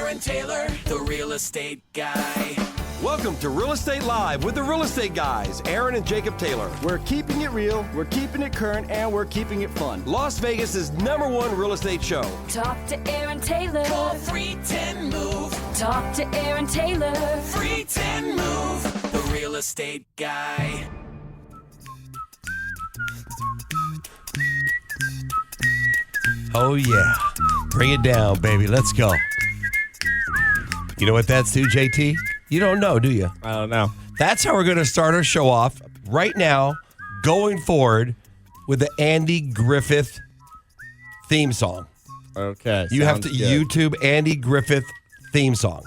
Aaron Taylor, the real estate guy. Welcome to Real Estate Live with the Real Estate Guys, Aaron and Jacob Taylor. We're keeping it real, we're keeping it current, and we're keeping it fun. Las Vegas' #1 real estate show. Talk to Aaron Taylor. Call 310-MOVE. Talk to Aaron Taylor. 310-MOVE. The real estate guy. Oh, yeah. Bring it down, baby. Let's go. You know what that's to, JT? You don't know, do you? I don't know. That's how we're going to start our show off right now, going forward with the Andy Griffith theme song. Okay. You have to good. YouTube Andy Griffith theme song.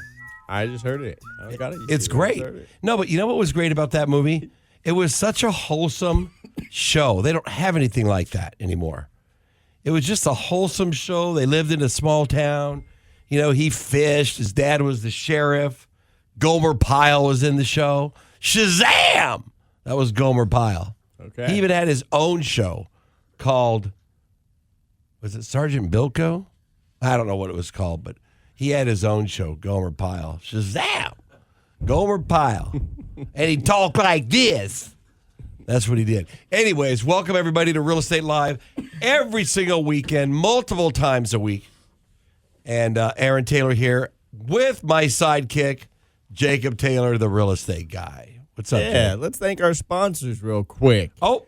I just heard it. I don't got it. It's great. No, but you know what was great about that movie? It was such a wholesome show. They don't have anything like that anymore. It was just a wholesome show. They lived in a small town. You know, he fished. His dad was the sheriff. Gomer Pyle was in the show. Shazam! That was Gomer Pyle. Okay. He even had his own show called, was it Sergeant Bilko? I don't know what it was called, but he had his own show, Gomer Pyle. Shazam! Gomer Pyle. And he talked like this. That's what he did. Anyways, welcome everybody to Real Estate Live every single weekend, multiple times a week. And Aaron Taylor here with my sidekick, Jacob Taylor, the real estate guy. What's up, Yeah, Jacob? let's thank our sponsors real quick. Oh,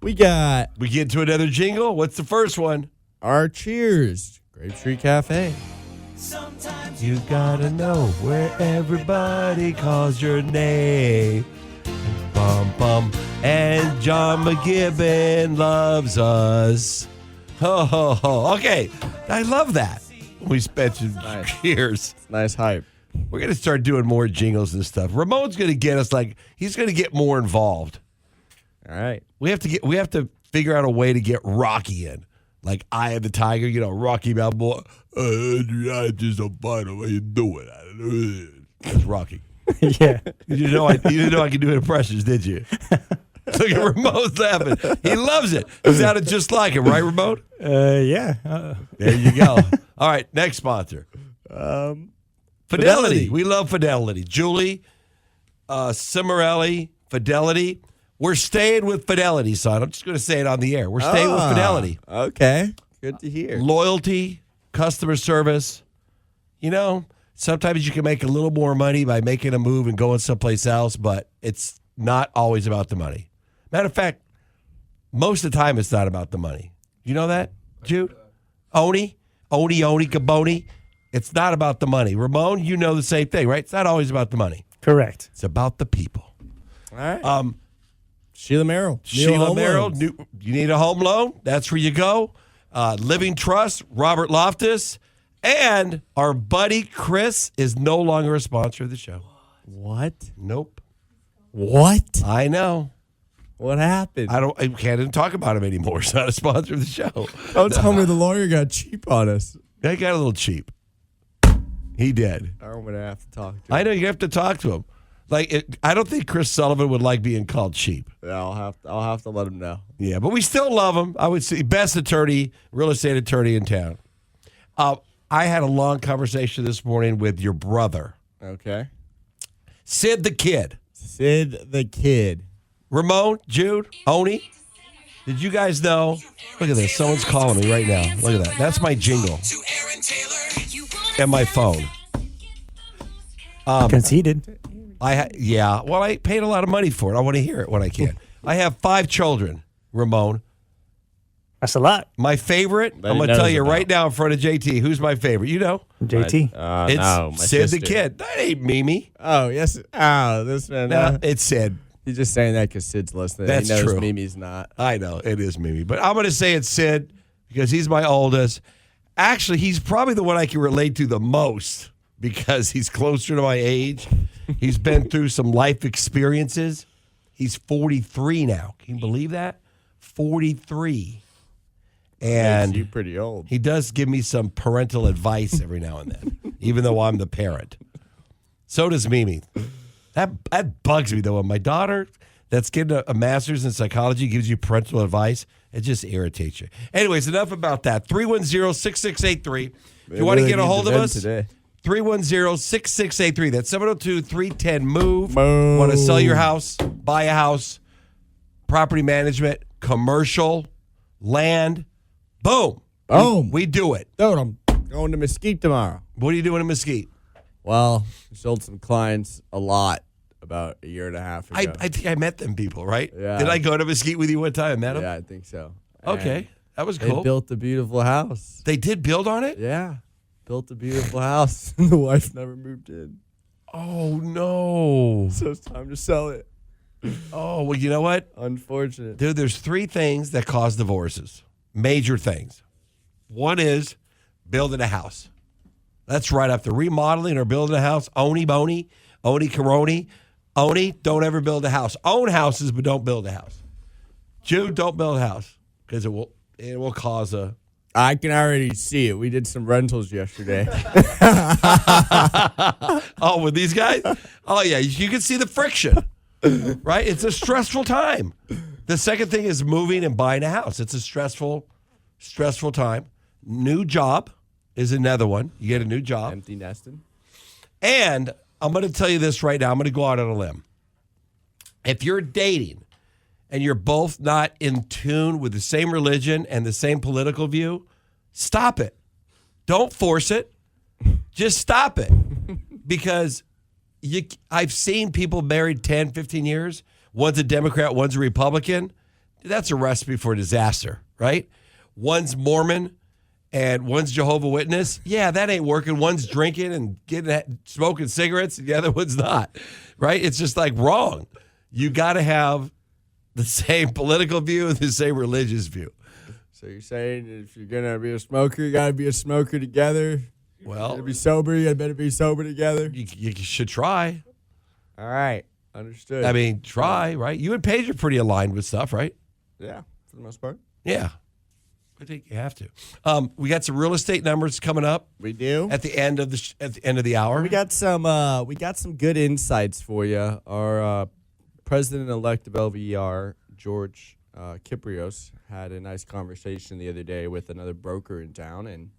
We got we get to another jingle. What's the first one? our Cheers, Grape Street Cafe. Sometimes You gotta know where everybody calls your name. Bum, bum. And John McGibbon loves us. Ho, ho, ho. Okay, I love that. We mentioned Nice. Cheers. Nice hype. We're going to start doing more jingles and stuff. Ramon's going to get us he's going to get more involved. All right. We have to figure out a way to get Rocky in. Like Eye of the Tiger, Rocky Balboa. I just don't find a way to do it. That's Rocky. Yeah. You didn't know I could do impressions, did you? Look at Ramon's laughing. He loves it. It sounded just like him, right, Ramon? Yeah. There you go. All right, next sponsor. Fidelity. We love Fidelity. Julie, Cimarelli, Fidelity. We're staying with Fidelity, son. I'm just going to say it on the air. We're staying with Fidelity. Okay. Good to hear. Loyalty, customer service. Sometimes you can make a little more money by making a move and going someplace else, but it's not always about the money. Matter of fact, most of the time it's not about the money. You know that, Jude? Oni, Gaboni. It's not about the money. Ramon, you know the same thing, right? It's not always about the money. Correct. It's about the people. All right. Sheila Merrill. Sheila Merrill, you need a home loan? That's where you go. Living Trust, Robert Loftus, and our buddy Chris is no longer a sponsor of the show. What? Nope. What? I know. What happened? I can't even talk about him anymore. He's not a sponsor of the show. Don't tell me the lawyer got cheap on us. That got a little cheap. He did. I'm going to have to talk to him. I know you have to talk to him. I don't think Chris Sullivan would like being called cheap. Yeah, I'll have to let him know. Yeah, but we still love him. I would say best attorney, real estate attorney in town. I had a long conversation this morning with your brother, Okay. Sid the Kid. Sid the Kid. Ramon, Jude, Oni. Did you guys know? Look at this. Someone's calling me right now. Look at that. That's my jingle to Aaron Taylor. and my phone. Conceded. Well, I paid a lot of money for it. I want to hear it when I can. I have 5 children, Ramon. That's a lot. My favorite, That I'm he going to tell knows you about. right now in front of JT. Who's my favorite? You know? JT. It's no, my Sid sister. the Kid. That ain't Mimi. Oh, yes. Oh, this man. No, it's Sid. He's just saying that because Sid's listening. That's he knows true. Mimi's not. I know, it is Mimi. But I'm going to say it's Sid because he's my oldest. Actually, he's probably the one I can relate to the most because he's closer to my age. He's been through some life experiences. He's 43 now. Can you believe that? 43. And You're pretty old. he does give me some parental advice every now and then, even though I'm the parent. So does Mimi. That bugs me, though. When my daughter that's getting a master's in psychology gives you parental advice, it just irritates you. Anyways, enough about that. 310-6683. If you want to get a hold of us, today. 310-6683. That's 702-310-MOVE. Move. Want to sell your house, buy a house, property management, commercial, land. Boom. Boom. We do it. Dude, I'm going to Mesquite tomorrow. What are you doing in Mesquite? Well, I sold some clients a lot about a year and a half ago. I think I met them people, right? Yeah. Did I go to Mesquite with you one time and met them? Yeah, I think so. Okay. And That was they cool. built a beautiful house. They did build on it? Yeah. Built a beautiful house. And the wife never moved in. Oh, no. So it's time to sell it. Oh, well, you know what? Unfortunate. Dude, there's 3 things that cause divorces. Major things. One is building a house. That's right up there. Remodeling or building a house. Oni boni. Oni karoni. Oni, don't ever build a house. Own houses, but don't build a house. Jude, don't build a house because it will cause a... I can already see it. We did some rentals yesterday. Oh, with these guys? Oh, yeah. You can see the friction, right? It's a stressful time. The second thing is moving and buying a house. It's a stressful time. New job is another one. You get a new job. Empty nesting. And I'm going to tell you this right now. I'm going to go out on a limb. If you're dating and you're both not in tune with the same religion and the same political view, stop it. Don't force it. Just stop it. Because I've seen people married 10, 15 years. One's a Democrat, one's a Republican. That's a recipe for disaster, right? One's Mormon and one's Jehovah's Witness. Yeah, that ain't working. One's drinking and smoking cigarettes, and the other one's not, right? It's just like wrong. You got to have the same political view and the same religious view. So you're saying if you're going to be a smoker, you got to be a smoker together? Well, To be sober, you better be sober together? you should try. All right. Understood. I mean, try, right? You and Paige are pretty aligned with stuff, right? Yeah, for the most part. Yeah. I think you have to. We got some real estate numbers coming up We do. at the end of the hour. We got some good insights for you. Our president-elect of LVR, George Kiprios, had a nice conversation the other day with another broker in town, and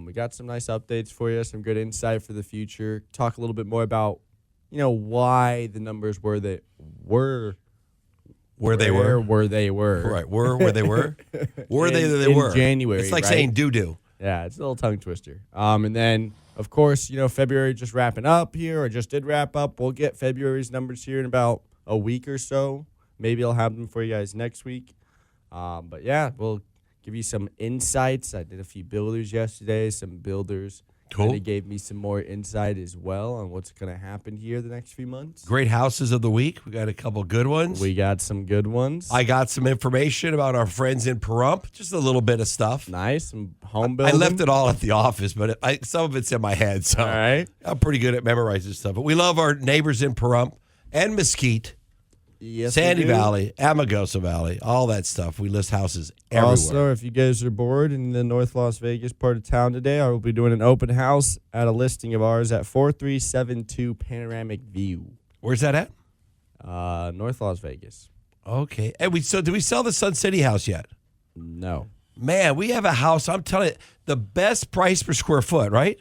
we got some nice updates for you, some good insight for the future. Talk a little bit more about, why the numbers were they were. Where they were. Where they were. Right. Where they were. Were they In were. January, It's like right? saying doo-doo. Yeah, it's a little tongue twister. And then, of course, February just wrapping up here, or just did wrap up. We'll get February's numbers here in about a week or so. Maybe I'll have them for you guys next week. But yeah, we'll give you some insights. I did a few builders yesterday, some builders. Cool. They gave me some more insight as well on what's going to happen here the next few months. Great houses of the week. We got a couple good ones. We got some good ones. I got some information about our friends in Pahrump. Just a little bit of stuff. Nice. Some home I building. left it all at the office, but some of it's in my head, so All right. I'm pretty good at memorizing stuff. But we love our neighbors in Pahrump and Mesquite, Yes, Sandy we do. Valley, Amagosa Valley, all that stuff. We list houses everywhere. Also, if you guys are bored in the North Las Vegas part of town today, I will be doing an open house at a listing of ours at 4372 Panoramic View, Where's that at? North Las Vegas. Okay. And did we sell the Sun City house yet? No. Man, we have a house. I'm telling you, the best price per square foot, right?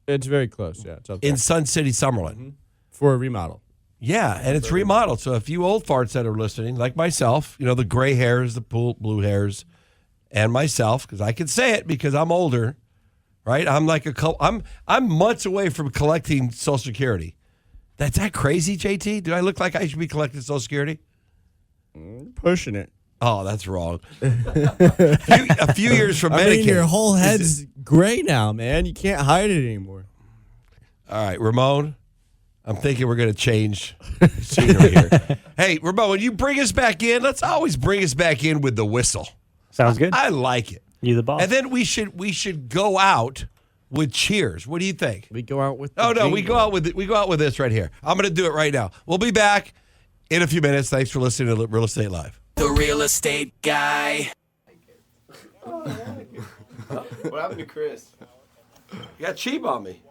It's very close, yeah. It's okay. In Sun City, Summerlin. For a remodel. Yeah, and it's remodeled. So if you old farts that are listening, like myself, the gray hairs, the blue hairs, and myself, because I can say it because I'm older, right? I'm like I'm months away from collecting Social Security. That's that crazy, JT? Do I look like I should be collecting Social Security? Pushing it. Oh, that's wrong. a few years from Medicaid. I mean, your whole head's gray now, man. You can't hide it anymore. All right, Ramon. I'm thinking we're going to change scenery here. Hey, Ramon, when you bring us back in, let's always bring us back in with the whistle. Sounds good. I like it. You the boss. And then we should go out with cheers. What do you think? We go out with Oh no, we jingle. go out with this right here. I'm going to do it right now. We'll be back in a few minutes. Thanks for listening to Real Estate Live. The real estate guy. What happened to Chris? You got cheap on me.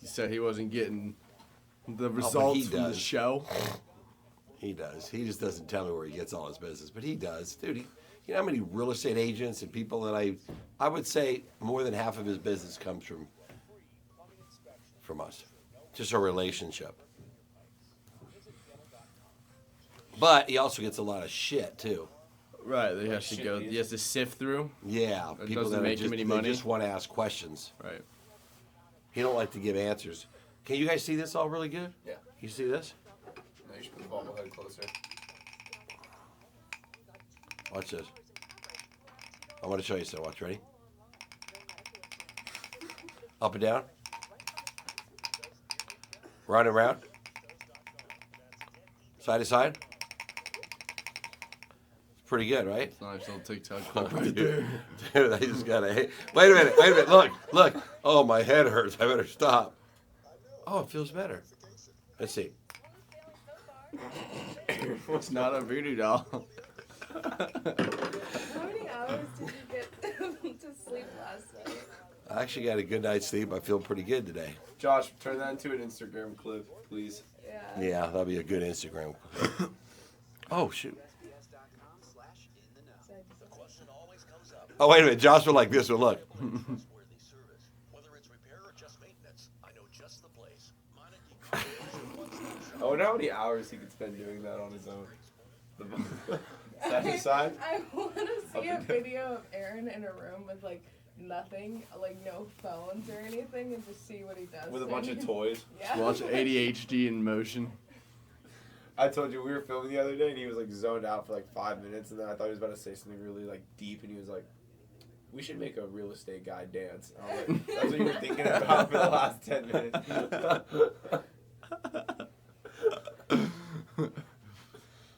He said he wasn't getting the results results from from the the show. He does. He just doesn't tell me where he gets all his business, but he does. Dude, you know how many real estate agents and people that I would say more than half of his business comes from from us. Just our relationship. But he also gets a lot of shit too. Right, he has to go. He has to sift through. Yeah, That people doesn't that make just, him any they money. just want to ask questions. Right. He don't like to give answers. Can you guys see this all really good? Yeah. You see this? No, you should put the bobblehead closer. Watch this. I'm going to show you something. Watch, ready? Up and down. Round and round. Side to side. It's pretty good, right? Nice little TikTok clip right there. Dude, I just got to... Wait a minute. Look. Oh, my head hurts. I better stop. Oh, it feels better. Let's see. It's not a voodoo doll. How many hours did you get to sleep last night? I actually got a good night's sleep. I feel pretty good today. Josh, turn that into an Instagram clip, please. Yeah. Yeah, that'll be a good Instagram. Oh, shoot. Oh, wait a minute. Josh will like this one. Look. I wonder how many hours he could spend doing that on his own. Side to side? I want to see Up a and down. video of Aaron in a room with like nothing, like no phones or anything, and just see what he does. With a bunch of toys. Yeah. Watch ADHD in motion. I told you we were filming the other day and he was like zoned out for like 5 minutes and then I thought he was about to say something really like deep and he was like, we should make a real estate guy dance. And I was like, that's what you were thinking about for the last 10 minutes.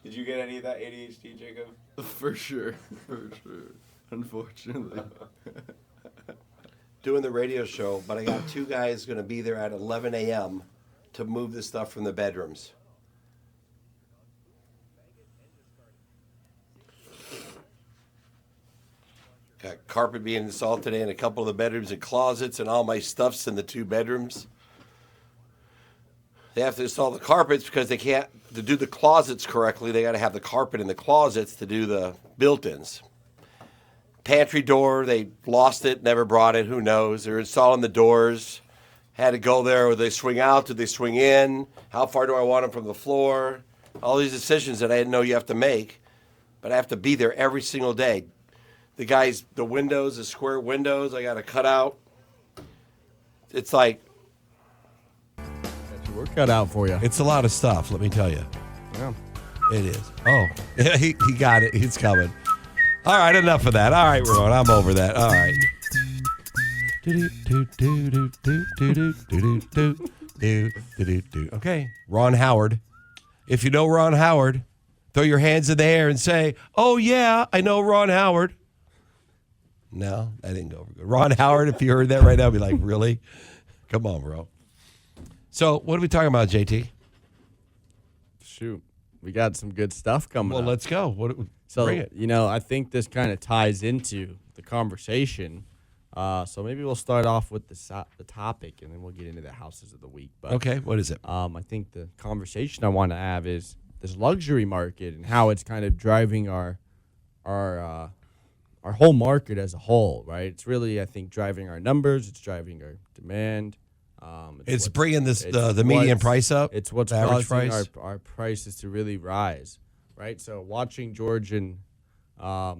Did you get any of that ADHD, Jacob? For sure. Unfortunately. Doing the radio show, but I got two guys going to be there at 11 a.m. to move the stuff from the bedrooms. Got carpet being installed today in a couple of the bedrooms and closets, and all my stuff's in the two bedrooms. They have to install the carpets because they can't, to do the closets correctly, they got to have the carpet in the closets to do the built-ins. Pantry door, they lost it, never brought it, who knows. They're installing the doors. Had to go there, or they swing out, do they swing in? How far do I want them from the floor? All these decisions that I didn't know you have to make, but I have to be there every single day. The windows, the square windows, I got to cut out. It's like, Got your work cut out for you. it's a lot of stuff, let me tell you. Yeah. It is. Oh, he got it. He's coming. All right, enough of that. All right, Ramon, I'm over that. All right. Okay, Ron Howard. If you know Ron Howard, throw your hands in the air and say, "Oh yeah, I know Ron Howard." No, that didn't go over good. Ron Howard, if you heard that right now, be like, "Really? Come on, bro." So, what are we talking about, JT? Shoot. We got some good stuff coming Well, up. let's go. So, bring it. I think this kind of ties into the conversation. So maybe we'll start off with the topic, and then we'll get into the houses of the week. But Okay, what is it? I think the conversation I want to have is this luxury market and how it's kind of driving our whole market as a whole, right? It's really, I think, driving our numbers. It's driving our demand. It's what's- bringing it's the median what's- price up. It's what's the average causing price. our prices to really rise, right? So watching George and I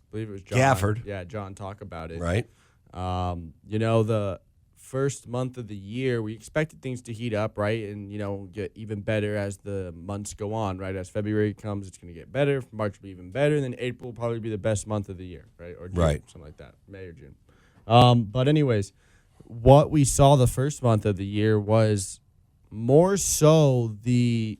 believe it was John. Gafford. Yeah, John talk about it. Right. The first month of the year, we expected things to heat up, right? And, get even better as the months go on, right? As February comes, it's going to get better. March will be even better. And then April will probably be the best month of the year, right? Or June, Right. something like that, May or June. But anyways, what we saw the first month of the year was more so the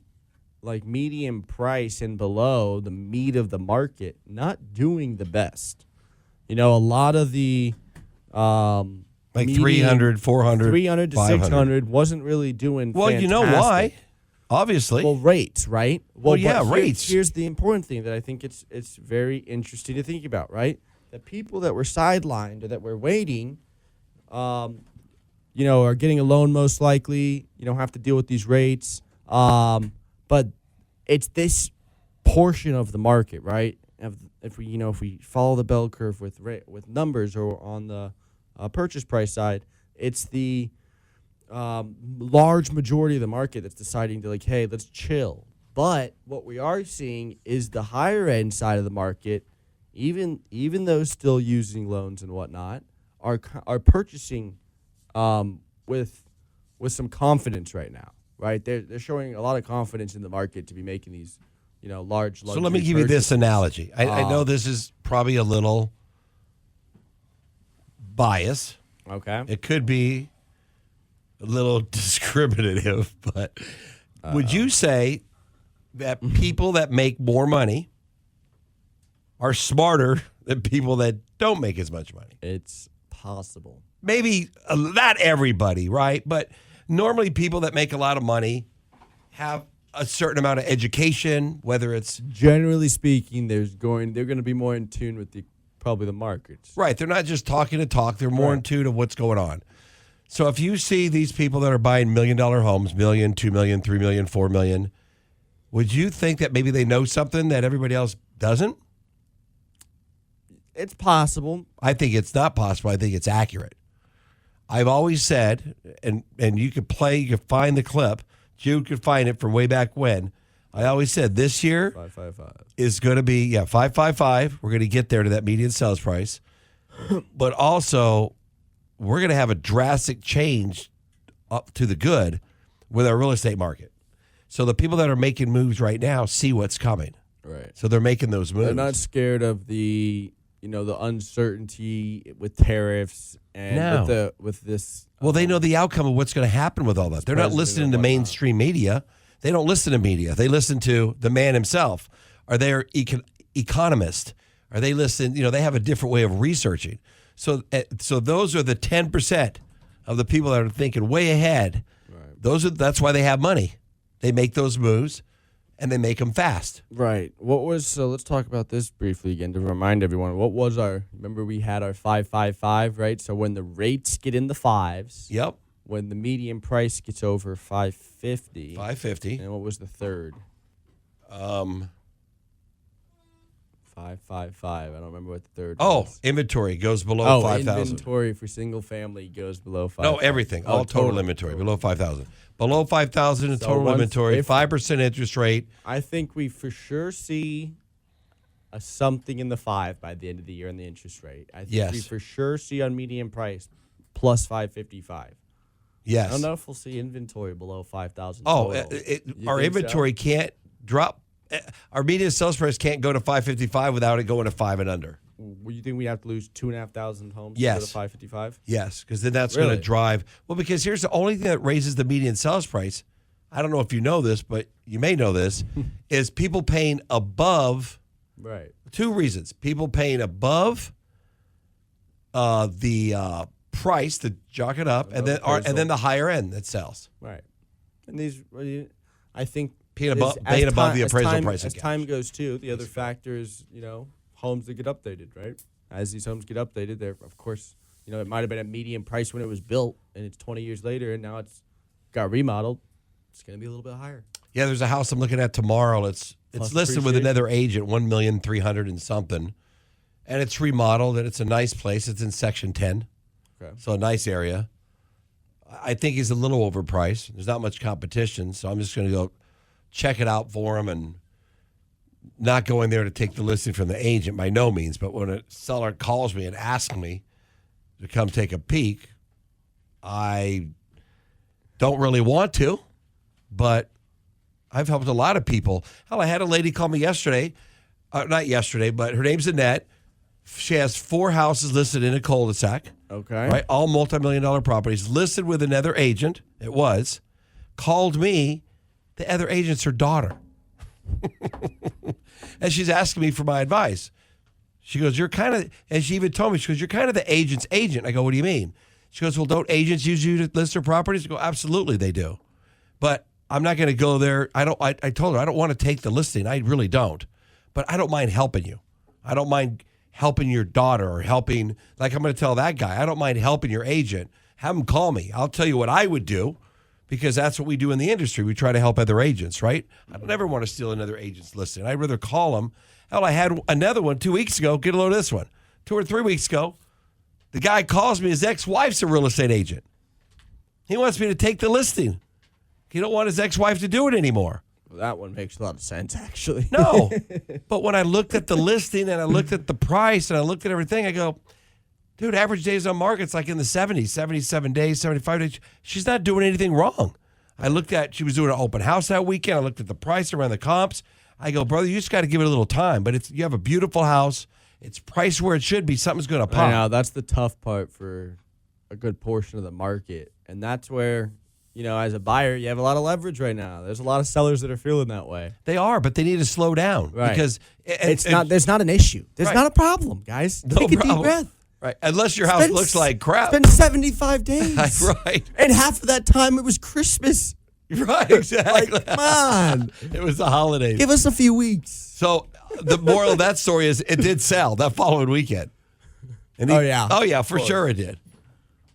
median price and below, the meat of the market, not doing the best. A lot of the Like median- 300, 400, 300 to 500. 600 wasn't really doing Well, you know fantastic. why? Obviously. Well, rates, right? Well, yeah, but rates. Here's the important thing that I think it's very interesting to think about, right? The people that were sidelined or that were waiting, are getting a loan most likely. You don't have to deal with these rates. But it's this portion of the market, right? If we follow the bell curve with numbers or on the purchase price side, it's the large majority of the market that's deciding to hey, let's chill. But what we are seeing is the higher end side of the market, even those still using loans and whatnot, are purchasing with some confidence right now. Right, they're showing a lot of confidence in the market to be making these large. So let me give you this analogy. I know this is probably a little bias. Okay. It could be a little discriminative, but would you say that people that make more money are smarter than people that don't make as much money? It's possible. Maybe not everybody, right? But normally people that make a lot of money have a certain amount of education, whether it's Generally speaking, they're going to be more in tune with probably the markets. right. They're not just talking to talk. They're more in tune of what's going on. So if you see these people that are buying $1 million homes, $1 million, $2 million, $3 million, $4 million, would you think that maybe they know something that everybody else doesn't? It's possible. I think it's not possible. I think it's accurate. I've always said, and you could find the clip. Jude could find it from way back when. I always said this year 555 is going to be 555. We're going to get there to that median sales price, but also we're going to have a drastic change up to the good with our real estate market. So the people that are making moves right now see what's coming. Right. So they're making those moves. They're not scared of the the uncertainty with tariffs and with this. Well, they know the outcome of what's going to happen with all that. They're not listening to mainstream media. They don't listen to media. They listen to the man himself. Are they economist? Are they listen? They have a different way of researching. So those are the 10% of the people that are thinking way ahead. Right. That's why they have money. They make those moves, and they make them fast. Right. Let's talk about this briefly again to remind everyone. Remember we had our 555, right? So when the rates get in the fives. Yep. When the median price gets over 550. 550. And what was the third? 555. I don't remember what the third was. Inventory goes below 5,000. Inventory for single family goes below 5,000. No, everything. All total inventory below 5,000. Below 5,000 in total inventory, 5% interest rate. I think we for sure see a something in the 5 by the end of the year on the interest rate. I think we for sure see on median price plus 555. Yes. I don't know if we'll see inventory below 5,000. Our inventory can't drop. Our median sales price can't go to 555 without it going to 5 and under. Well, you think we have to lose 2,500 homes yes. to go to 555? Yes, because then that's going to drive. Well, because here's the only thing that raises the median sales price. I don't know if you know this, but you may know this, is people paying above. Right. Two reasons. People paying above the price to jock it up, and then the higher end that sells. Right. And these, I think, paying above the appraisal price. As time goes too, the other factor is, homes that get updated, right? As these homes get updated, they're, of course, it might have been a median price when it was built, and it's 20 years later, and now it's got remodeled. It's going to be a little bit higher. Yeah, there's a house I'm looking at tomorrow. It's listed with another agent, $1,300,000 and something, and it's remodeled, and it's a nice place. It's in Section 10, so a nice area. I think he's a little overpriced. There's not much competition, so I'm just going to go check it out for him and not going there to take the listing from the agent by no means. But when a seller calls me and asks me to come take a peek, I don't really want to, but I've helped a lot of people. Hell, I had a lady call me yesterday, not yesterday, but her name's Annette. She has 4 houses listed in a cul-de-sac. Okay. Right, all multi-million-dollar properties listed with another agent. It was. Called me. The other agent's her daughter. And she's asking me for my advice. She goes, and she even told me, she goes, you're kind of the agent's agent. I go, what do you mean? She goes, well, don't agents use you to list their properties? I go, absolutely they do. But I'm not going to go there. I told her I don't want to take the listing. I really don't. But I don't mind helping you. I don't mind helping your daughter or helping, like I'm going to tell that guy, I don't mind helping your agent. Have him call me. I'll tell you what I would do. Because that's what we do in the industry. We try to help other agents, right? I don't ever want to steal another agent's listing. I'd rather call them. Hell, I had another one 2 weeks ago. Get a load of this one. 2 or 3 weeks ago, the guy calls me. His ex-wife's a real estate agent. He wants me to take the listing. He don't want his ex-wife to do it anymore. Well, that one makes a lot of sense, actually. No. But when I looked at the listing and I looked at the price and I looked at everything, I go, dude, average days on market's like in the 70s, 77 days, 75 days. She's not doing anything wrong. I looked at, she was doing an open house that weekend. I looked at the price around the comps. I go, brother, you just got to give it a little time. But you have a beautiful house. It's priced where it should be. Something's going to pop. I know, that's the tough part for a good portion of the market. And that's where, as a buyer, you have a lot of leverage right now. There's a lot of sellers that are feeling that way. They are, but they need to slow down. Right. Because there's not an issue. There's Right. not a problem, guys. No Take a problem. deep breath. Right. Unless your house looks like crap. It's been 75 days. Right. And half of that time it was Christmas. Right, exactly. Like, come on. It was the holidays. Give us a few weeks. So the moral of that story is it did sell that following weekend. And Oh, yeah. Oh, yeah, for sure it did.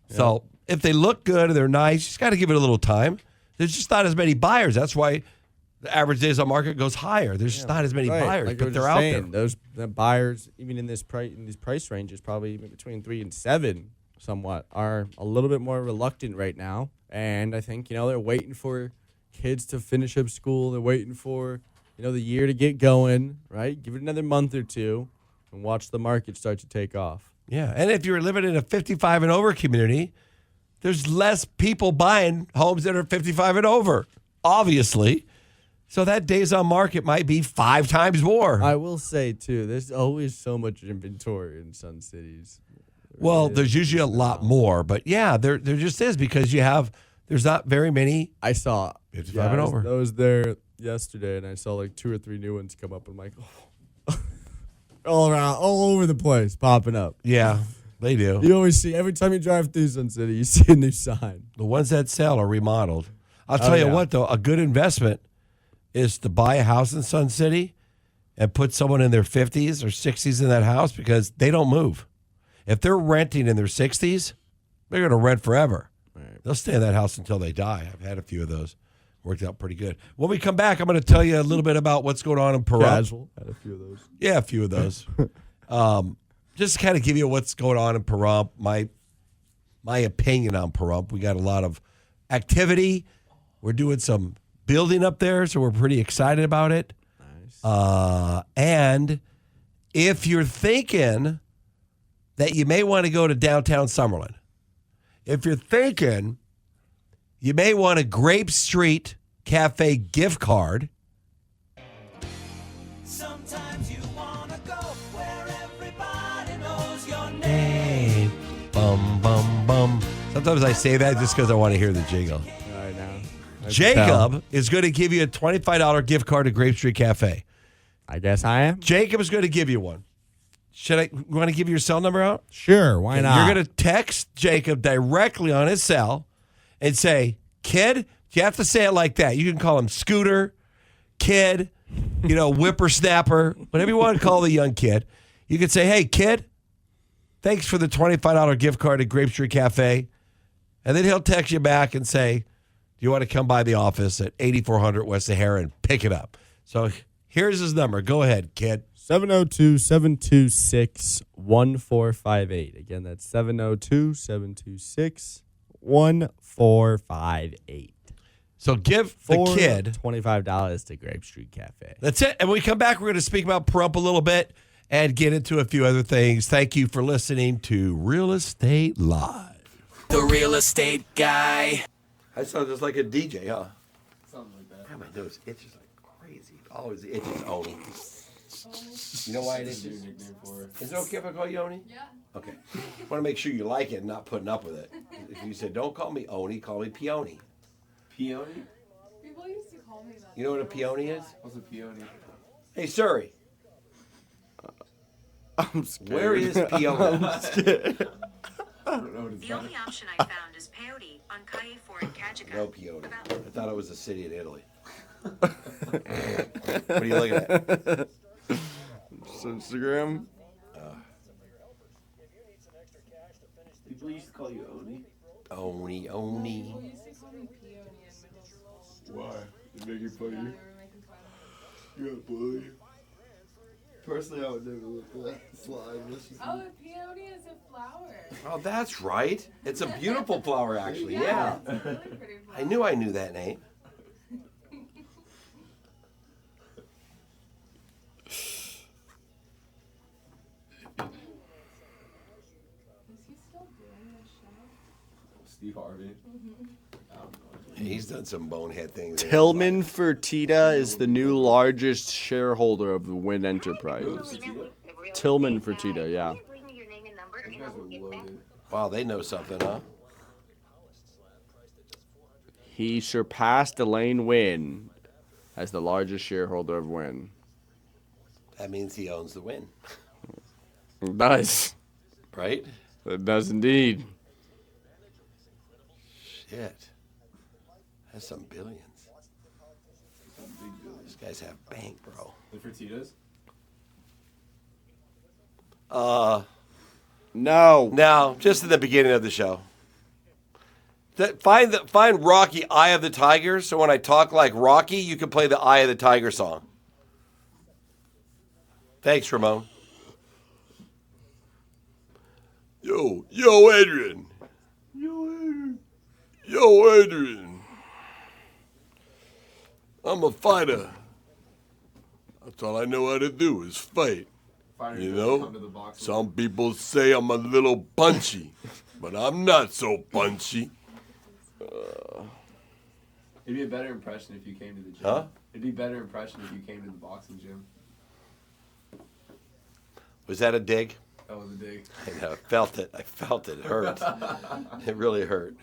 So if they look good and they're nice, you just got to give it a little time. There's just not as many buyers. That's why the average days on market goes higher. There's just not as many buyers, like I but was they're just out saying, there. The buyers, even in these price ranges, probably between 3 and 7, somewhat, are a little bit more reluctant right now. And I think they're waiting for kids to finish up school. They're waiting for the year to get going. Right, give it another month or two, and watch the market start to take off. Yeah, and if you're living in a 55 and over community, there's less people buying homes that are 55 and over, obviously. So that days on market might be 5 times more. I will say, too, there's always so much inventory in Sun Cities. Well, there's usually a lot more, but yeah, there just is because there's not very many. I saw 55 and over. I was there yesterday, and I saw like 2 or 3 new ones come up. I'm like, all around, all over the place, popping up. Yeah, they do. You always see, every time you drive through Sun City, you see a new sign. The ones that sell are remodeled. I'll tell you yeah. what, though, a good investment is to buy a house in Sun City and put someone in their 50s or 60s in that house because they don't move. If they're renting in their 60s, they're going to rent forever. Right. They'll stay in that house until they die. I've had a few of those. Worked out pretty good. When we come back, I'm going to tell you a little bit about what's going on in Pahrump. Casual. Had a few of those. Yeah, a few of those. Just kind of give you what's going on in Pahrump, my opinion on Pahrump. We got a lot of activity. We're doing some building up there, so we're pretty excited about it. Nice. And if you're thinking that you may want to go to downtown Summerlin, if you're thinking you may want a Grape Street Cafe gift card, Sometimes you wanna go where everybody knows your name. bum, bum, bum. Sometimes I say that just because I want to hear the jingle. I know. Jacob is going to give you a $25 gift card to Grape Street Cafe. I guess I am. Jacob is going to give you one. You want to give your cell number out? Sure, why not? You're going to text Jacob directly on his cell and say, kid, you have to say it like that. You can call him Scooter, kid, whippersnapper, whatever you want to call the young kid. You can say, hey, kid, thanks for the $25 gift card at Grape Street Cafe. And then he'll text you back and say, do you want to come by the office at 8400 West Sahara and pick it up? So here's his number. Go ahead, kid. 702-726-1458. Again, that's 702-726-1458. So give the kid $25 to Grape Street Cafe. That's it. And when we come back, we're going to speak about Pahrump a little bit and get into a few other things. Thank you for listening to Real Estate Live. The real estate guy. I sound just like a DJ, huh? Something like that. God, my nose itches like crazy. Always itches, Oni. You know why it That's your itches? nickname for it. Is it okay if I call you Oni? Yeah. Okay. I want to make sure you like it and not putting up with it. If you said, don't call me Oni, call me Peony. Peony? People used to call me that. You know what a peony is? What's a peony? Hey, Surrey, I'm scared. where is peony? I don't know what it's The called. only option I found is peyote on Calle 4 in Cajica. No peony. About I thought it was a city in Italy. What are you looking at? Instagram. People used to call you Oni. Oni. People used to call me Peony in middle school. Why? They make you funny. Yeah, they were making fun of me. You're a bully. Personally, I would never look at that slide. Oh, a peony is a flower. Oh, that's right. It's a beautiful flower, actually. Yeah. It's a really pretty flower. I knew that, Nate. Is he still doing this show? Steve Harvey. He's done some bonehead things. Tillman Fertitta is the new largest shareholder of the Wynn Enterprises. Tillman Fertitta, yeah. Those guys are loaded. Wow, they know something, huh? He surpassed Elaine Wynn as the largest shareholder of Wynn. That means he owns the win, It does. right? It does indeed. Shit. That's some billions. These guys have bank, bro. The Fertittas? No. Now, just at the beginning of the show. Find Rocky Eye of the Tiger, so when I talk like Rocky, you can play the Eye of the Tiger song. Thanks, Ramon. Yo, Adrian. Yo, Adrian. I'm a fighter. That's all I know how to do is fight. Fighters You don't know, come to the box with some people say I'm a little punchy, but I'm not so punchy. It'd be a better impression if you came to the gym. Huh? It'd be a better impression if you came to the boxing gym. Was that a dig? That was a dig. I know, I felt it. It hurt. It really hurt.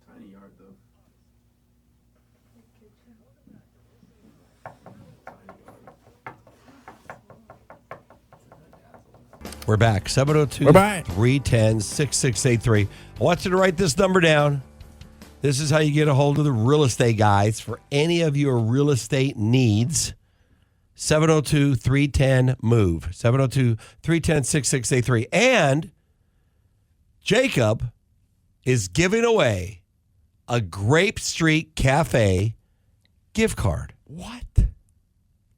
Tiny yard though. We're back. 702 We're back. 310 6683. I want you to write this number down. This is how you get a hold of the real estate guys for any of your real estate needs. 702 310 MOVE. 702 310 6683. And Jacob is giving away a Grape Street Cafe gift card. What?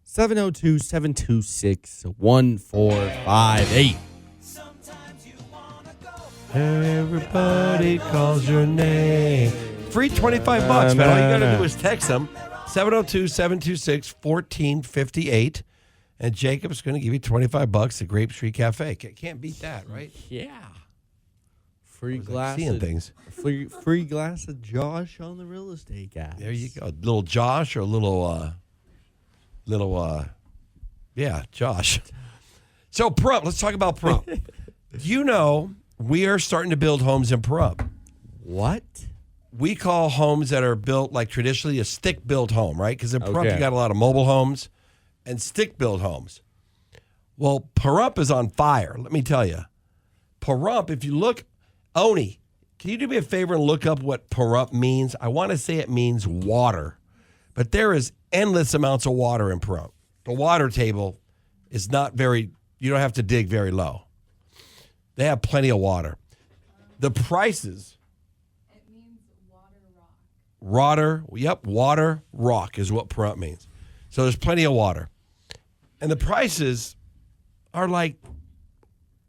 702-726-1458. Sometimes you wanna go Everybody calls your name. Free $25, man. All you got to do is text them 702-726-1458. And Jacob's going to give you $25 at Grape Street Cafe. Can't beat that, right? Yeah. Free was like glass seeing of, things. Free glass of Josh on the real estate guy. There you go. Little Josh or a little Josh. So Pahrump, let's talk about Pahrump. You know, we are starting to build homes in Pahrump. What? We call homes that are built like traditionally a stick-built home, right? Because in Pahrump, Okay. you got a lot of mobile homes and stick-built homes. Well, Pahrump is on fire, let me tell you. Pahrump, if you look, Oni, can you do me a favor and look up what Pahrump means? I want to say it means water, but there is endless amounts of water in Pahrump. The water table is not very, you don't have to dig very low. They have plenty of water. The prices, It means water rock. water rock is what Pahrump means. So there's plenty of water. And the prices are like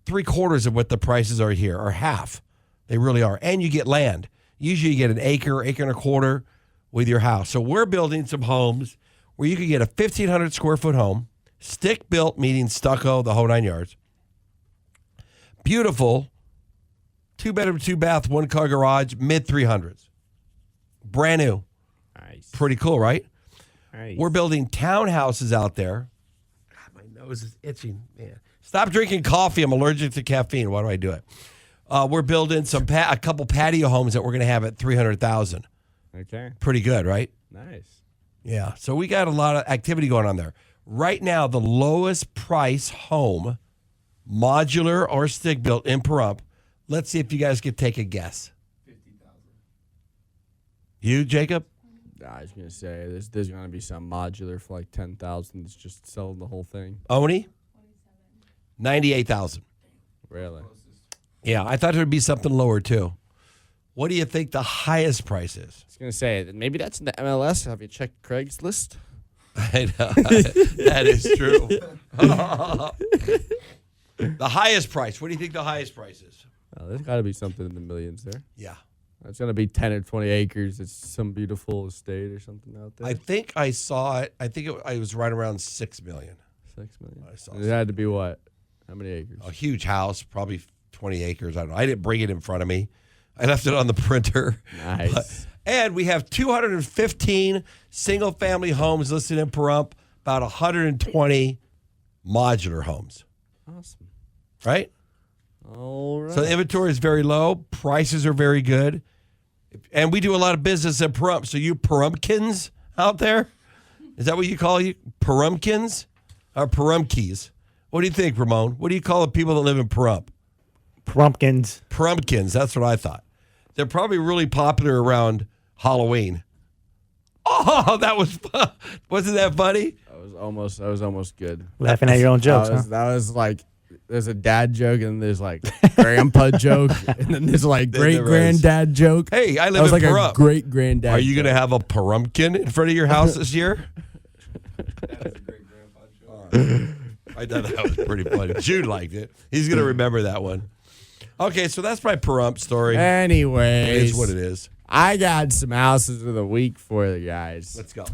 3/4 of what the prices are here, or half. They really are. And you get land. Usually you get an acre and a quarter with your house. So we're building some homes where you could get a 1,500 square foot home, stick built, meaning stucco, the whole 9 yards. Beautiful, 2-bedroom, 2-bath, 1-car garage, mid 300s. Brand new. Nice. Pretty cool, right? Nice. We're building townhouses out there. God, my nose is itching, man. Stop drinking coffee. I'm allergic to caffeine. Why do I do it? We're building a couple patio homes that we're going to have at $300,000. Okay. Pretty good, right? Nice. Yeah. So we got a lot of activity going on there. Right now, the lowest price home, modular or stick built in Pahrump. Let's see if you guys could take a guess. 50,000. You, Jacob? I was gonna say there's gonna be some modular for like 10,000 that's just selling the whole thing. Oni? 98,000. Really? Yeah, I thought there would be something lower too. What do you think the highest price is? I was going to say, maybe that's in the MLS. Have you checked Craigslist? I know. That is true. The highest price. What do you think the highest price is? Oh, there's got to be something in the millions there. Yeah. It's going to be 10 or 20 acres. It's some beautiful estate or something out there. I think I saw it. I think it was right around $6 million. 6 million. I saw It had to be what? How many acres? A huge house, probably 20 acres. I don't know. I didn't bring it in front of me. I left it on the printer. Nice. And we have 215 single-family homes listed in Pahrump, about 120 modular homes. Awesome. Right? All right. So the inventory is very low. Prices are very good. And we do a lot of business at Pahrump. So you Pahrumpkins out there, is that what you call you? Pahrumpkins? Or Pahrumkies? What do you think, Ramon? What do you call the people that live in Pahrump? Pahrumpkins. Pahrumpkins. That's what I thought. They're probably really popular around Halloween. Oh, that was fun. Wasn't that funny? That was almost good. Laughing at your own jokes, That was like, there's a dad joke and there's like grandpa joke and then there's like great granddad joke. Hey, I That live was in like Pahrump. a great granddad. Are you going to have a Pahrumpkin in front of your house this year? That's a great grandpa joke. I thought that was pretty funny. Jude liked it. He's going to remember that one. Okay, so that's my Pahrump story. Anyways, It is what it is. I got some houses of the week for you guys. Let's go.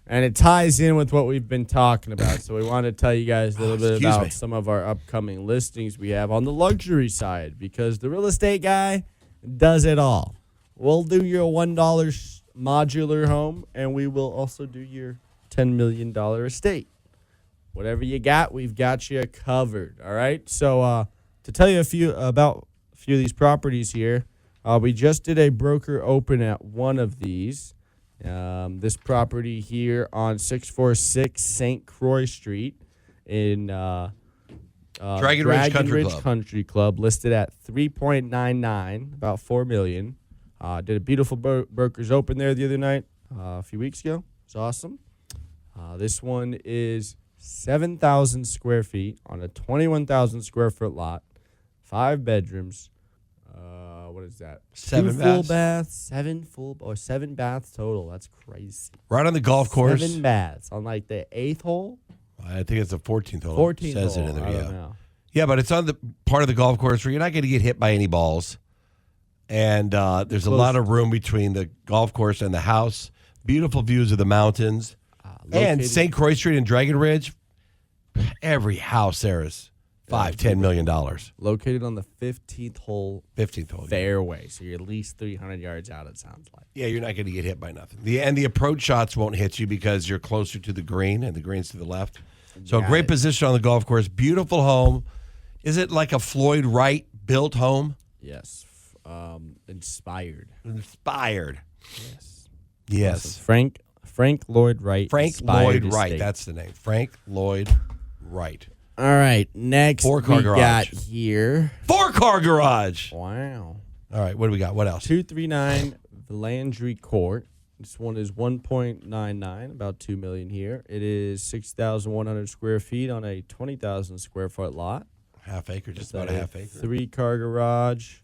And it ties in with what we've been talking about. So we want to tell you guys a little bit Excuse about me. some of our upcoming listings we have on the luxury side because the real estate guy does it all. We'll do your $1 modular home and we will also do your $10 million estate. Whatever you got, we've got you covered. All right. So to tell you a few of these properties here, we just did a broker open at one of these. This property here on 646 St. Croix Street in Dragon Ridge Country Club, listed at 3.99, about $4 million. Did a beautiful brokers open there the other night, a few weeks ago. It's awesome. This one is 7,000 square feet on a 21,000 square foot lot, 5 bedrooms. What is that? 7 2 full baths? baths, 7 baths total. That's crazy. Right on the golf course. 7 baths on like the 8th hole. I think it's the 14th hole. 14th Says hole. it in there, I yeah. don't know. Yeah, but it's on the part of the golf course where you're not going to get hit by any balls. And there's a lot of room between the golf course and the house. Beautiful views of the mountains. And St. Croix Street and Dragon Ridge, every house there is $10 million. Located on the 15th hole 15th hole. fairway, so you're at least 300 yards out, it sounds like. Yeah, you're not going to get hit by nothing. The approach shots won't hit you because you're closer to the green, and the green's to the left. So a great position on the golf course. Beautiful home. Is it like a Floyd Wright built home? Yes. Inspired. Inspired. Yes. Yes. Awesome. Frank Lloyd Wright. Frank Inspired Lloyd Wright. Estate. That's the name. Frank Lloyd Wright. All right. Next 4-car we garage. got here. 4-car garage. Wow. All right. What do we got? What else? 239 Landry Court. This one is 1.99, about $2 million here. It is 6,100 square feet on a 20,000 square foot lot. Half acre, just about a half acre. 3-car garage,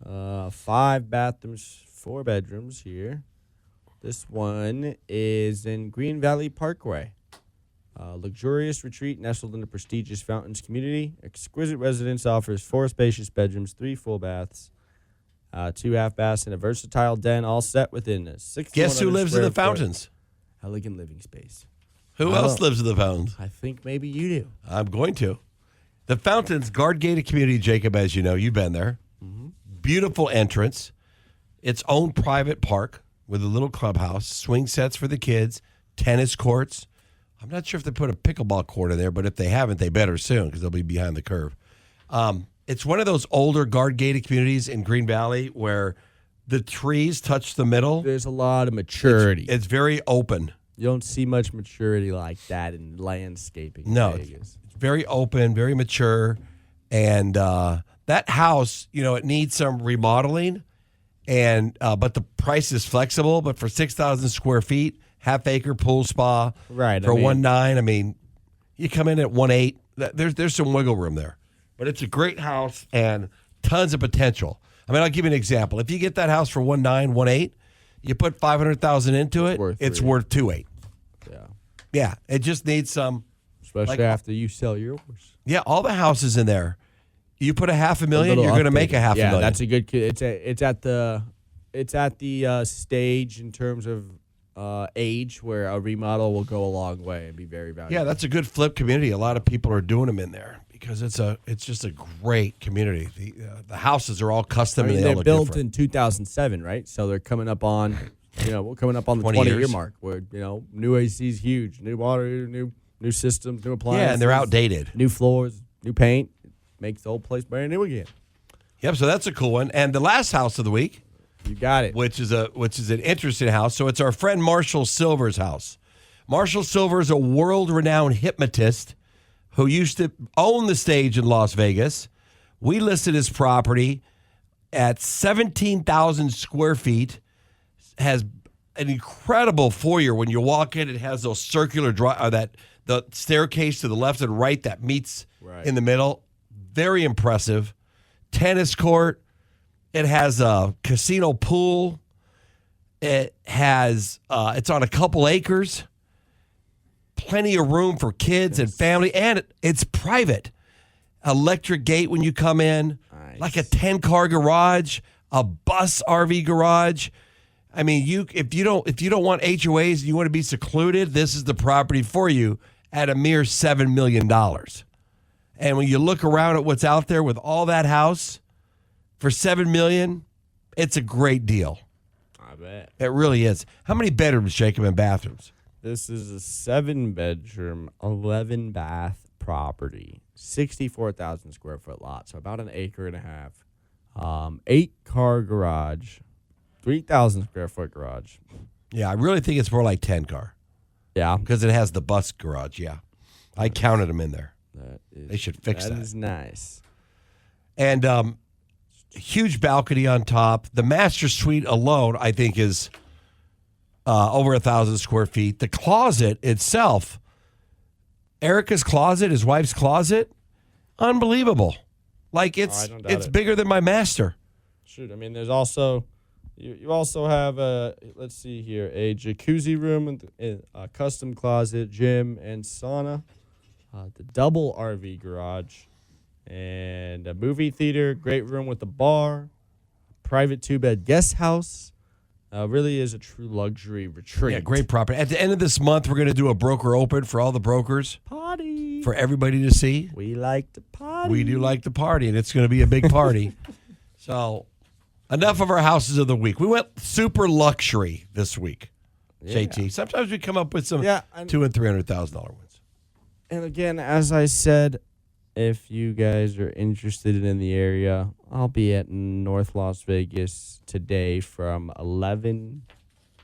5 bathrooms, 4 bedrooms here. This one is in Green Valley Parkway. Luxurious retreat nestled in the prestigious Fountains community. Exquisite residence offers 4 spacious bedrooms, 3 full baths, 2 half baths, and a versatile den, all set within a 6. Guess who lives in the Fountains? Elegant living space. Who else lives in the Fountains? I think maybe you do. I'm going to. The Fountains, guard-gated community, Jacob, as you know. You've been there. Mm-hmm. Beautiful entrance. Its own private park with a little clubhouse, swing sets for the kids, tennis courts. I'm not sure if they put a pickleball court in there, but if they haven't, they better soon because they'll be behind the curve. It's one of those older guard-gated communities in Green Valley where the trees touch the middle. There's a lot of maturity. It's very open. You don't see much maturity like that in landscaping. in No, Vegas. it's very open, very mature. And that house, it needs some remodeling. But the price is flexible. But for 6,000 square feet, half-acre pool spa, Right, for I mean- 1.9, you come in at 1.8. There's some wiggle room there. But it's a great house, and tons of potential. I mean, I'll give you an example. If you get that house for 1.9, 1.8, you put $500,000 into it, it's worth 2.8. Yeah. Yeah, it just needs some. Especially after you sell yours. Yeah, all the houses in there. You put $500,000, you're going to make $500,000. Yeah, that's a good. It's at the stage in terms of age where a remodel will go a long way and be very valuable. Yeah, that's a good flip community. A lot of people are doing them in there because it's just a great community. The houses are all custom. I mean, and they're look built different. in 2007, right? So they're coming up on, we're coming up on the 20-year mark where new AC is huge, new water, new systems, new appliances. Yeah, and they're outdated. New floors, new paint, makes the whole place brand new again. Yep, so that's a cool one. And the last house of the week, you got it, which is an interesting house. So it's our friend Marshall Silver's house. Marshall Silver is a world-renowned hypnotist who used to own the stage in Las Vegas. We listed his property at 17,000 square feet. Has an incredible foyer. When you walk in, it has those circular the staircase to the left and right that meets in the middle. Very impressive. Tennis court. It has a casino pool. It has it's on a couple acres. Plenty of room for kids and family, and it's private. Electric gate when you come in, like a 10-car garage, a bus RV garage. I mean, if you don't want HOAs, you want to be secluded, this is the property for you at a mere $7 million. And when you look around at what's out there with all that house for $7 million, it's a great deal. I bet. It really is. How many bedrooms, Jacob, and bathrooms? This is a 7-bedroom, 11-bath property, 64,000 square foot lot, so about an acre and a half. 8-car garage, 3,000 square foot garage. Yeah, I really think it's more like 10-car. Yeah, because it has the bus garage. Yeah, I counted them in there. They should fix that. That is nice. And huge balcony on top. The master suite alone, I think, is over 1,000 square feet. The closet itself, Erica's closet, his wife's closet, unbelievable. Like it's bigger than my master. Shoot, I mean, there's also you also have let's see here, a jacuzzi room and a custom closet, gym, and sauna. The double RV garage, and a movie theater, great room with a bar, private 2-bed guest house. Really is a true luxury retreat. Yeah, great property. At the end of this month, we're going to do a broker open for all the brokers. Party. For everybody to see. We like to party. We do like to party, and it's going to be a big party. So, enough of our houses of the week. We went super luxury this week, JT. Sometimes we come up with some $200,000 and $300,000 ones. And again, as I said, if you guys are interested in the area, I'll be at North Las Vegas today from 11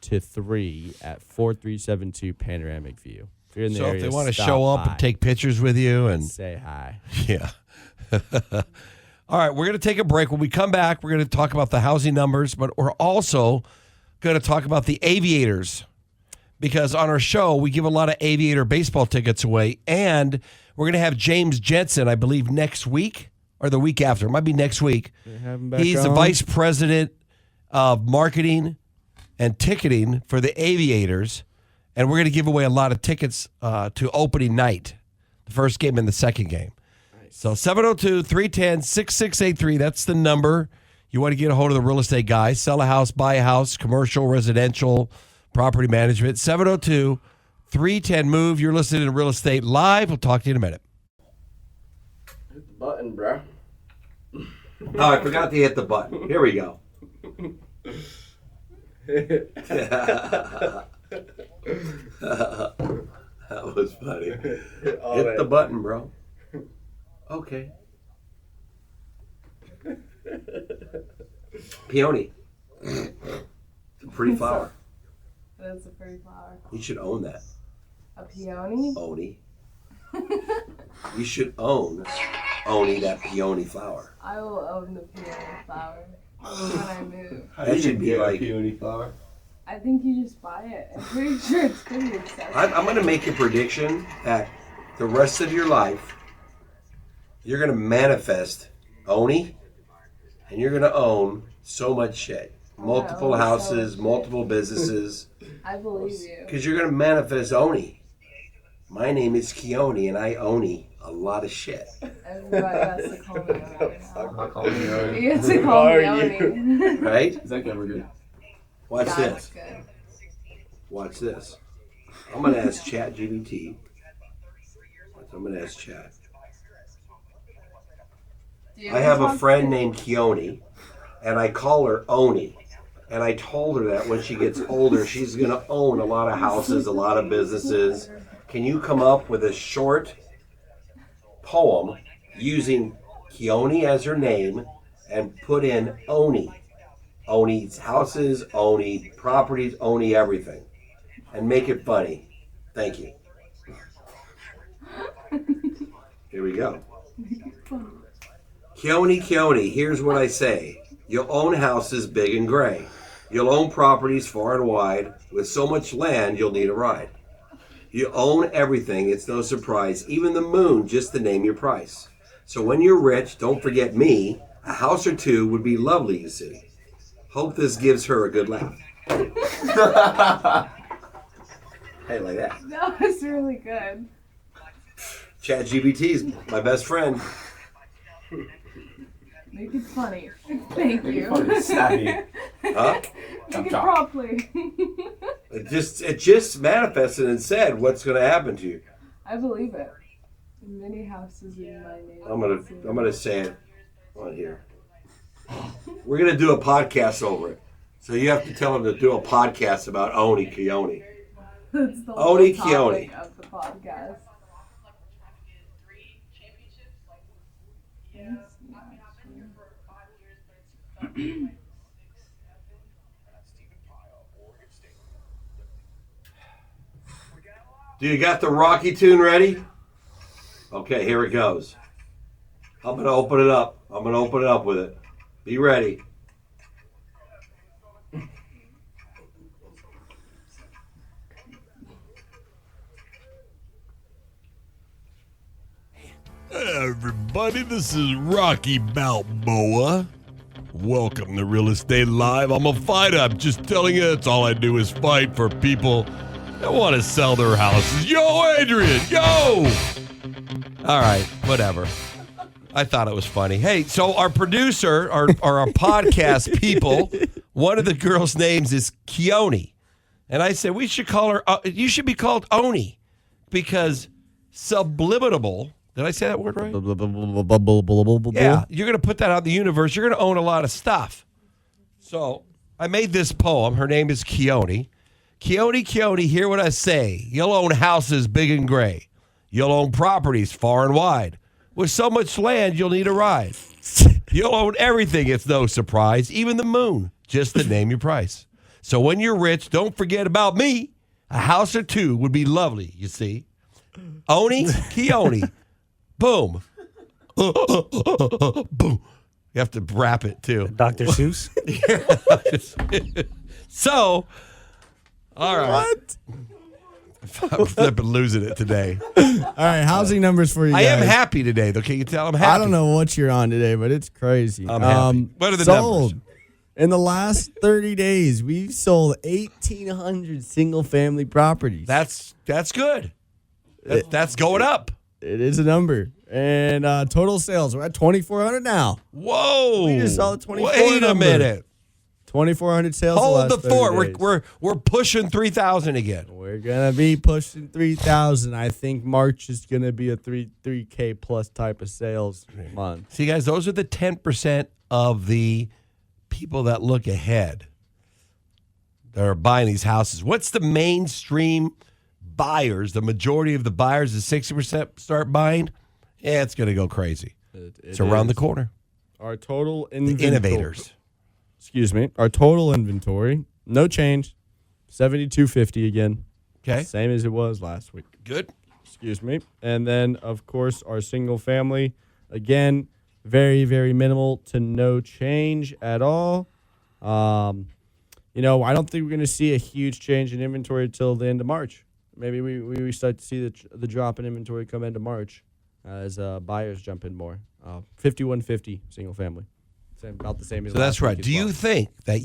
to 3 at 4372 Panoramic View. If you're in the area, if they want to show up and take pictures with you and say hi. Yeah. All right, we're going to take a break. When we come back, we're going to talk about the housing numbers, but we're also going to talk about the Aviators. Because on our show, we give a lot of Aviator baseball tickets away. And we're going to have James Jensen, I believe, next week or the week after. It might be next week. He's the vice president of marketing and ticketing for the Aviators. And we're going to give away a lot of tickets to opening night, the first game and the second game. Nice. So 702-310-6683. That's the number. You want to get a hold of the real estate guy. Sell a house, buy a house, commercial, residential, property management, 702-310-MOVE. You're listening to Real Estate Live. We'll talk to you in a minute. Hit the button, bro. Oh, I forgot to hit the button. Here we go. That was funny. Hit the button, bro. Okay. Peony. It's a pretty flower. That's a pretty flower. You should own that. A peony? Oni. You should own that peony flower. I will own the peony flower when I move. That should be like a peony flower. I think you just buy it. I'm pretty sure it's pretty expensive. I'm going to make a prediction that the rest of your life, you're going to manifest Oni and you're going to own so much shit. Multiple houses, multiple businesses. I believe you. Because you're going to manifest Oni. My name is Keone, and I own a lot of shit. Everybody has to call me Oni. I'm not calling you Oni. You have to call me Oni. Right? Is that ever good? Watch That's this. good. Watch this. I'm going to ask ChatGPT. I'm going to ask Chat. I have a friend named Keone, and I call her Oni. And I told her that when she gets older, she's going to own a lot of houses, a lot of businesses. Can you come up with a short poem using Keone as her name and put in Oni? Oni's houses, Oni properties, Oni everything. And make it funny. Thank you. Here we go. Keone, here's what I say. You'll own houses big and gray. You'll own properties far and wide. With so much land, you'll need a ride. You own everything, it's no surprise. Even the moon, just to name your price. So when you're rich, don't forget me. A house or two would be lovely, you see. Hope this gives her a good laugh. Hey, like that. That was really good. ChatGPT's my best friend. Make it funny. Thank you. Funny, snappy. Huh? Make it properly. It just manifested and said what's going to happen to you. I believe it. Many houses in my name. I'm gonna say it on here. We're gonna do a podcast over it, so you have to tell them to do a podcast about Oni Keone. That's the Oni whole Keone. topic of the podcast. Do you got the Rocky tune ready? Okay, here it goes. I'm gonna open it up. I'm gonna open it up with it. Be ready. Hey everybody, this is Rocky Balboa. Welcome to Real Estate Live. I'm a fighter. I'm just telling you, that's all I do is fight for people that want to sell their houses. Yo, Adrian, yo! All right, whatever. I thought it was funny. Hey, so our producer, our podcast people, one of the girls' names is Keone. And I said, we should call her, you should be called Oni, because subliminal. Did I say that word right? Yeah, you're going to put that out in the universe. You're going to own a lot of stuff. So I made this poem. Her name is Keone. Keone, hear what I say. You'll own houses big and gray. You'll own properties far and wide. With so much land, you'll need a ride. You'll own everything, it's no surprise. Even the moon, just to name your price. So when you're rich, don't forget about me. A house or two would be lovely, you see. Oni, Keone. Boom. Boom. You have to rap it too. Dr. Seuss. So, all right. What? I'm flipping losing it today. All right, housing numbers for you I guys. am happy today, though. Can you tell I'm happy? I don't know what you're on today, but it's crazy. I'm happy. What are the sold. numbers? In the last 30 days, we've sold 1,800 single-family properties. That's good. That's going up. It is a number. And total sales, we're at 2,400 now. Whoa. We just saw the 24 Wait a number. minute. 2,400 sales. Hold the 30 fort. days. We're pushing 3,000 again. We're gonna be pushing 3,000. I think March is gonna be a 3K plus type of sales month. See, guys, those are the 10% of the people that look ahead that are buying these houses. What's the mainstream buyers? The majority of the buyers, the 60% start buying. Yeah, it's gonna go crazy. It's around the corner. Our total The inventory. innovators. Excuse me. Our total inventory, no change, 7,250 again. Okay. Same as it was last week. Good. Excuse me. And then, of course, our single family, again, very, very minimal to no change at all. I don't think we're going to see a huge change in inventory until the end of March. Maybe we start to see the drop in inventory come into March as buyers jump in more. 5,150 single family. about the same as So that's last week right. as Do you well. think that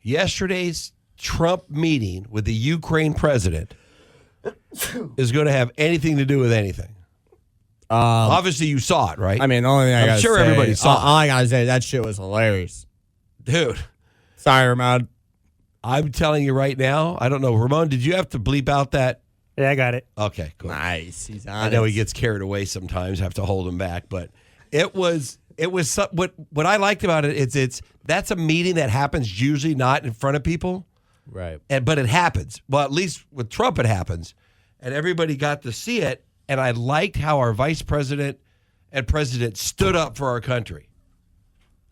yesterday's Trump meeting with the Ukraine president is going to have anything to do with anything? Obviously, you saw it, right? I mean, the only thing I'm sure everybody saw all I gotta say, that shit was hilarious. Dude. Sorry, Ramon. I'm telling you right now, I don't know. Ramon, did you have to bleep out that? Yeah, I got it. Okay, cool. Nice. He's on I know he gets carried away sometimes. Have to hold him back, but it was what I liked about it. That's a meeting that happens usually not in front of people, right? But it happens. Well, at least with Trump, it happens, and everybody got to see it. And I liked how our vice president and president stood up for our country,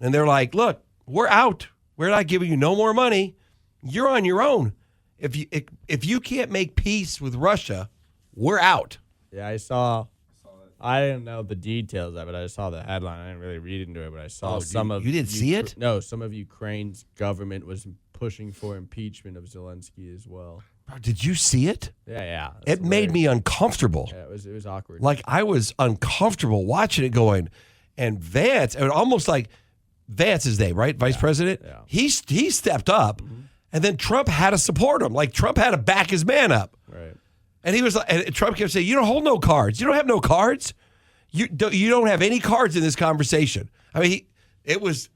and they're like, "Look, we're out. We're not giving you no more money. You're on your own. If you can't make peace with Russia, we're out." Yeah, I saw. I didn't know the details of it. I saw the headline. I didn't really read into it, but I saw some of. You didn't see it? No, some of Ukraine's government was pushing for impeachment of Zelensky as well. Bro, did you see it? Yeah. It made me uncomfortable. Yeah, it was awkward. Like I was uncomfortable watching it going, and Vance, it almost like Vance's name, right? Vice president. Yeah. He stepped up, and then Trump had to support him. Like Trump had to back his man up. Right. And he was like, and Trump kept saying, "You don't hold no cards. You don't have no cards. You don't have any cards in this conversation." I mean, it was.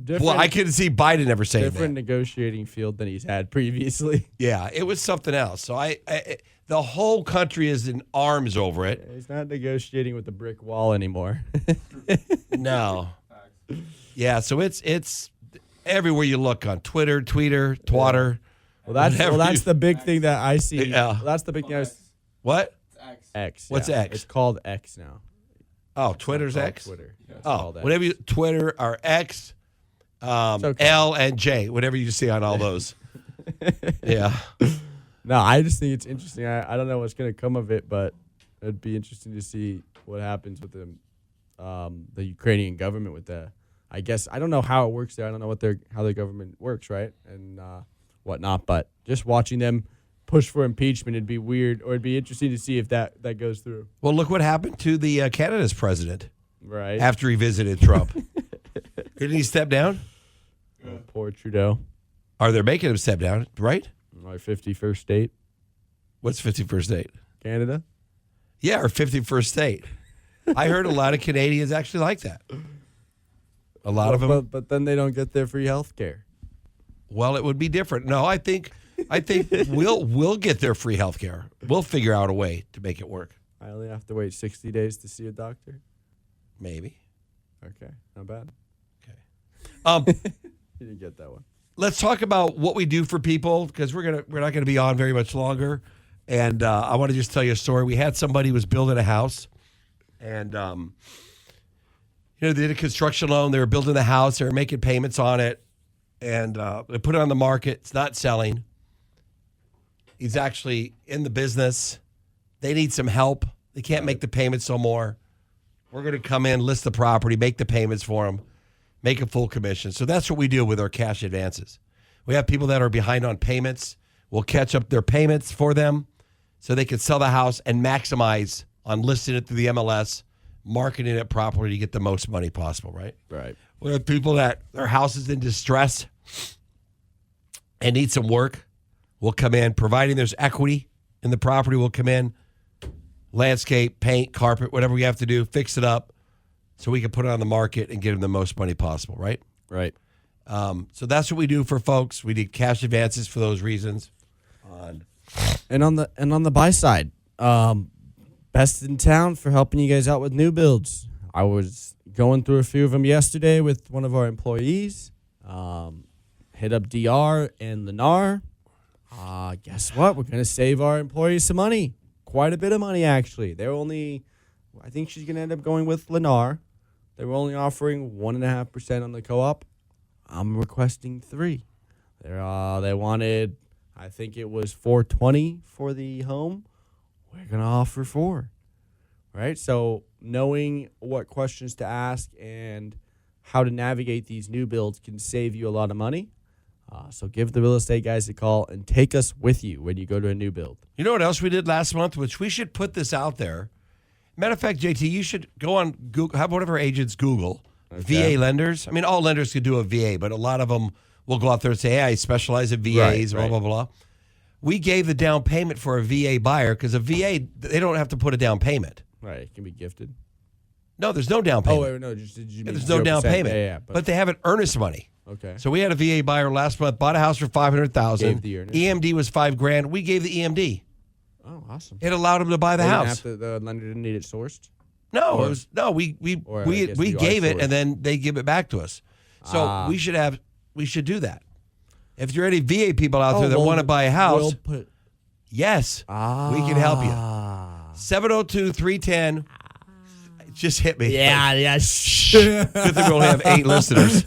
Well, I couldn't see Biden ever saying that. Different negotiating field than he's had previously. Yeah, it was something else. So the whole country is in arms over it. He's not negotiating with the brick wall anymore. No. Yeah, so it's everywhere you look on Twitter, Twatter. Well, that's the big thing that I see. Yeah. Well, that's the big thing. What? X. What's yeah. X? It's called X now. Oh, Twitter's called X? Twitter. Yeah, it's Oh, called X. whatever Twitter or X, okay. L and J, whatever you see on all those. Yeah. No, I just think it's interesting. I don't know what's going to come of it, but it'd be interesting to see what happens with the Ukrainian government with the. I guess I don't know how it works there. I don't know how their government works, right, and whatnot. But just watching them push for impeachment, it'd be weird, or it'd be interesting to see if that goes through. Well, look what happened to the Canada's president Right. after he visited Trump. Didn't he step down? Poor Trudeau. Or they're making him step down, right? My 51st state, What's 51st state? Canada. Yeah, or 51st state. I heard a lot of Canadians actually like that. A lot of them. But then they don't get their free health care. Well, it would be different. No, I think we'll get their free health care. We'll figure out a way to make it work. I only have to wait 60 days to see a doctor. Maybe. Okay, not bad. You didn't get that one. Let's talk about what we do for people because we're not gonna be on very much longer. And I want to just tell you a story. We had somebody who was building a house, and they did a construction loan. They were building the house. They were making payments on it, and they put it on the market. It's not selling. He's actually in the business. They need some help. They can't make the payments no more. We're going to come in, list the property, make the payments for them, make a full commission. So that's what we do with our cash advances. We have people that are behind on payments. We'll catch up their payments for them so they can sell the house and maximize on listing it through the MLS, marketing it properly to get the most money possible, right? Right. We have people that their house is in distress and need some work. We'll come in, providing there's equity in the property, we'll come in, landscape, paint, carpet, whatever we have to do, fix it up so we can put it on the market and get them the most money possible, right? Right. So that's what we do for folks. We need cash advances for those reasons. And on the buy side, best in town for helping you guys out with new builds. I was going through a few of them yesterday with one of our employees. Hit up DR and Lennar. Guess what? We're going to save our employees some money. Quite a bit of money, actually. I think she's going to end up going with Lennar. They were only offering 1.5% on the co-op. I'm requesting 3%. They wanted, I think it was $420 for the home. We're going to offer 4%. Right? So knowing what questions to ask and how to navigate these new builds can save you a lot of money. So give the real estate guys a call and take us with you when you go to a new build. You know what else we did last month, which we should put this out there? Matter of fact, JT, you should go on Google, have one of our agents Google Okay. VA lenders. I mean, all lenders could do a VA, but a lot of them will go out there and say, hey, I specialize in VAs, blah, blah, blah. We gave the down payment for a VA buyer because a VA, they don't have to put a down payment. Right. It can be gifted. No, there's no down payment. Oh, wait, no. There's no down payment. Yeah, but they have an earnest money. Okay. So we had a VA buyer last month, bought a house for $500,000. Gave the earnest. EMD was $5,000. We gave the EMD. Oh, awesome. It allowed him to buy the house. The lender didn't need it sourced? No, we gave it and then they give it back to us. So we should do that. If you're any VA people out there that want to buy a house, yes, we can help you. 702-310. Just hit me. Yeah. Good thing we only have 8 listeners.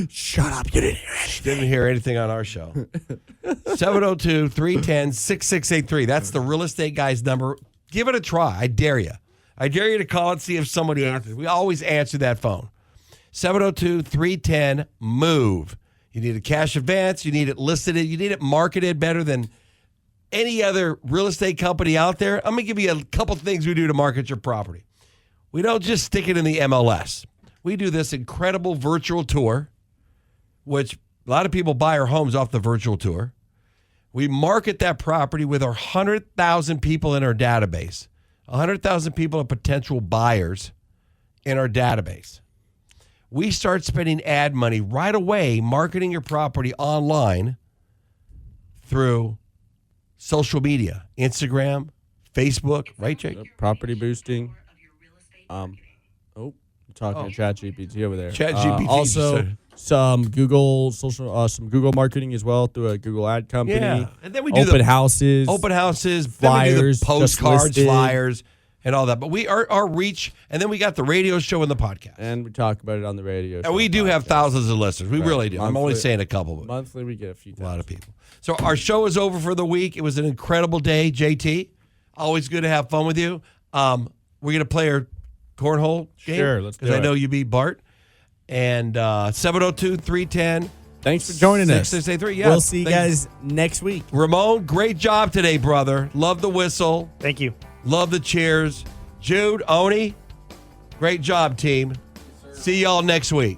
Shut up. You didn't hear anything. Didn't hear anything on our show. 702-310-6683. That's the real estate guy's number. Give it a try. I dare you. I dare you to call and see if somebody answers. We always answer that phone. 702-310-MOVE. You need a cash advance. You need it listed. You need it marketed better than any other real estate company out there. I'm going to give you a couple things we do to market your property. We don't just stick it in the MLS. We do this incredible virtual tour, which a lot of people buy our homes off the virtual tour. We market that property with our 100,000 people in our database, 100,000 people are potential buyers in our database. We start spending ad money right away marketing your property online through social media, Instagram, Facebook, right, Jake? Property boosting. You're talking to ChatGPT over there. ChatGPT. Also, some Google marketing as well through a Google ad company. Yeah, and then we do open houses, flyers, then we do the postcards, flyers, and all that. But our reach, and then we got the radio show and the podcast, and we talk about it on the radio. And we do have thousands of listeners. We really do. Monthly, I'm only saying a couple. But monthly, we get a lot of people. So our show is over for the week. It was an incredible day, JT. Always good to have fun with you. We're gonna play our cornhole game. Sure, let's do it. Because I know you beat Bart. And 702-310. Thanks for joining us. 6683. Yeah, we'll see you guys next week. Ramon, great job today, brother. Love the whistle. Thank you. Love the cheers. Jude, Oni, great job, team. See y'all next week.